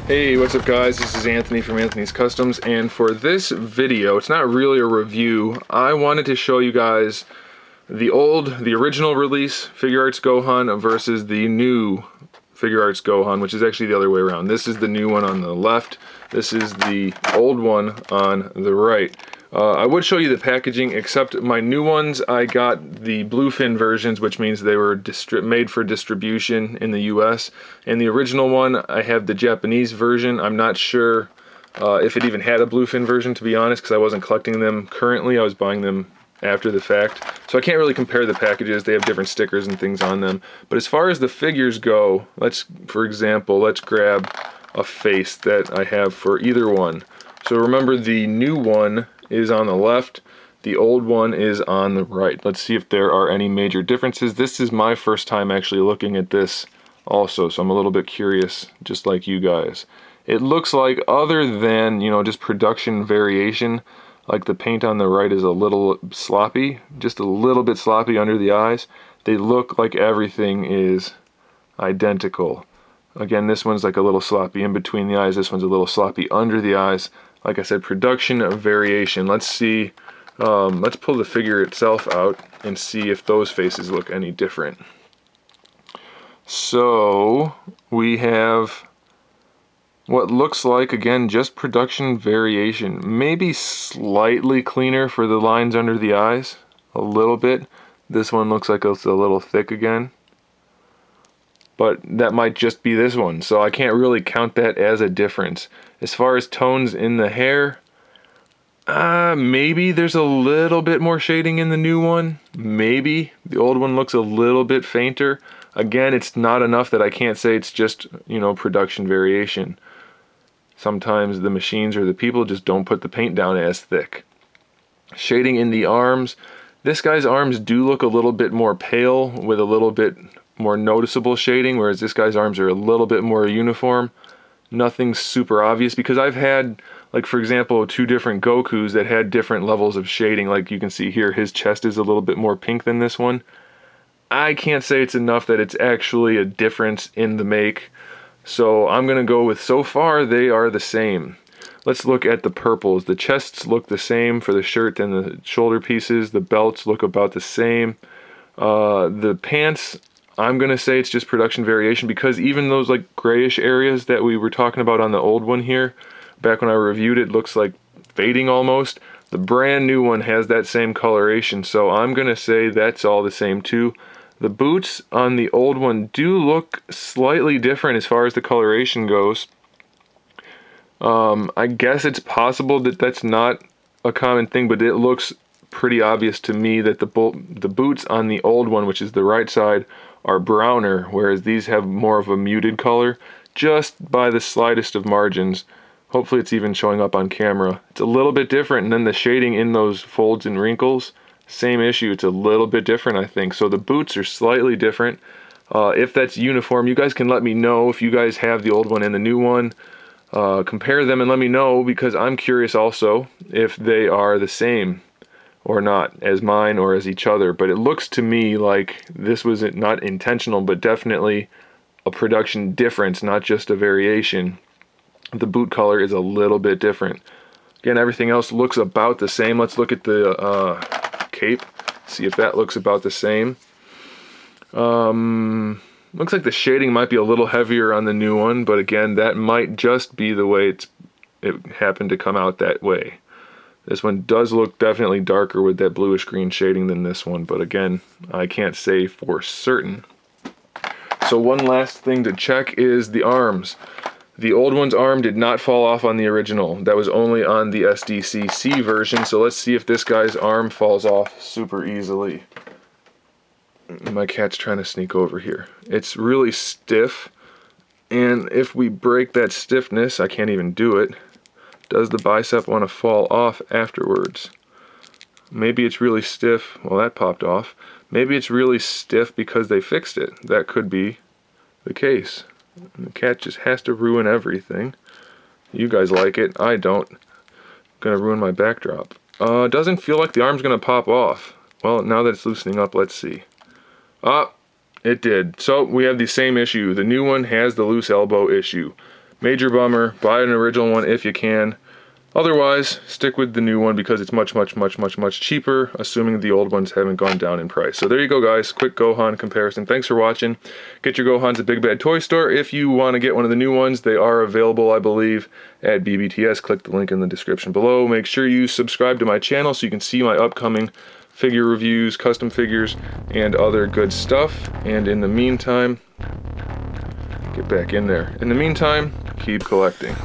Hey, what's up guys? This is Anthony from Anthony's Customs, and for this video, it's not really a review. I wanted to show you guys the original release Figuarts Gohan versus the new Figuarts Gohan, which is actually the other way around. This is the new one on the left. This is the old one on the right. I would show you the packaging, except my new ones, I got the bluefin versions, which means they were made for distribution in the US. And the original one, I have the Japanese version. I'm not sure if it even had a bluefin version, to be honest, because I wasn't collecting them currently. I was buying them after the fact. So I can't really compare the packages. They have different stickers and things on them. But as far as the figures go, for example, let's grab a face that I have for either one. So remember, the new one is on the left, the old one is on the right. Let's see if there are any major differences. This is my first time actually looking at this also, so I'm a little bit curious, just like you guys. It looks like, other than, just production variation, like the paint on the right is a little sloppy, just a little bit sloppy under the eyes. They look like everything is identical. Again, this one's like a little sloppy in between the eyes, this one's a little sloppy under the eyes. Like I said, production variation. Let's see, let's pull the figure itself out and see if those faces look any different. So we have what looks like, again, just production variation. Maybe slightly cleaner for the lines under the eyes, a little bit. This one looks like it's a little thick again. But that might just be this one, so I can't really count that as a difference. As far as tones in the hair, maybe there's a little bit more shading in the new one. Maybe. The old one looks a little bit fainter. Again, it's not enough that I can't say it's just, production variation. Sometimes the machines or the people just don't put the paint down as thick. Shading in the arms. This guy's arms do look a little bit more pale with a little bit more noticeable shading, whereas this guy's arms are a little bit more uniform. Nothing super obvious, because I've had, like, for example, two different Gokus that had different levels of shading. Like you can see here, his chest is a little bit more pink than this one. I can't say it's enough that it's actually a difference in the make, so I'm gonna go with, so far they are the same. Let's look at the purples. The chests look the same for the shirt and the shoulder pieces. The belts look about the same. The pants, I'm gonna say it's just production variation, because even those like grayish areas that we were talking about on the old one here, back when I reviewed it, looks like fading almost. The brand new one has that same coloration, so I'm gonna say that's all the same too. The boots on the old one do look slightly different as far as the coloration goes. I guess it's possible that that's not a common thing, but it looks pretty obvious to me that the boots on the old one, which is the right side, are browner, whereas these have more of a muted color, just by the slightest of margins. Hopefully it's even showing up on camera. It's a little bit different, and then the shading in those folds and wrinkles, same issue. It's a little bit different, I think. So the boots are slightly different. If that's uniform, you guys can let me know if you guys have the old one and the new one. Compare them and let me know, because I'm curious also if they are the same or not as mine or as each other. But it looks to me like this was not intentional, but definitely a production difference, not just a variation. The boot color is a little bit different. Again, everything else looks about the same. Let's look at the cape, see if that looks about the same. Looks like the shading might be a little heavier on the new one, but again, that might just be the way it happened to come out that way. This one does look definitely darker with that bluish green shading than this one, but again, I can't say for certain. So one last thing to check is the arms. The old one's arm did not fall off on the original. That was only on the SDCC version, so let's see if this guy's arm falls off super easily. My cat's trying to sneak over here. It's really stiff, and if we break that stiffness, I can't even do it. Does the bicep want to fall off afterwards? Maybe it's really stiff. Well, that popped off. Maybe it's really stiff because they fixed it. That could be the case. The cat just has to ruin everything. You guys like it. I don't. Gonna ruin my backdrop. Doesn't feel like the arm's gonna pop off. Well, now that it's loosening up, let's see. It did. So we have the same issue. The new one has the loose elbow issue. Major bummer. Buy an original one if you can. Otherwise, stick with the new one because it's much cheaper, assuming the old ones haven't gone down in price. So there you go, guys. Quick Gohan comparison. Thanks for watching. Get your Gohans at Big Bad Toy Store. If you want to get one of the new ones, they are available, I believe, at BBTS. Click the link in the description below. Make sure you subscribe to my channel so you can see my upcoming figure reviews, custom figures, and other good stuff. And in the meantime, get back in there. In the meantime, keep collecting.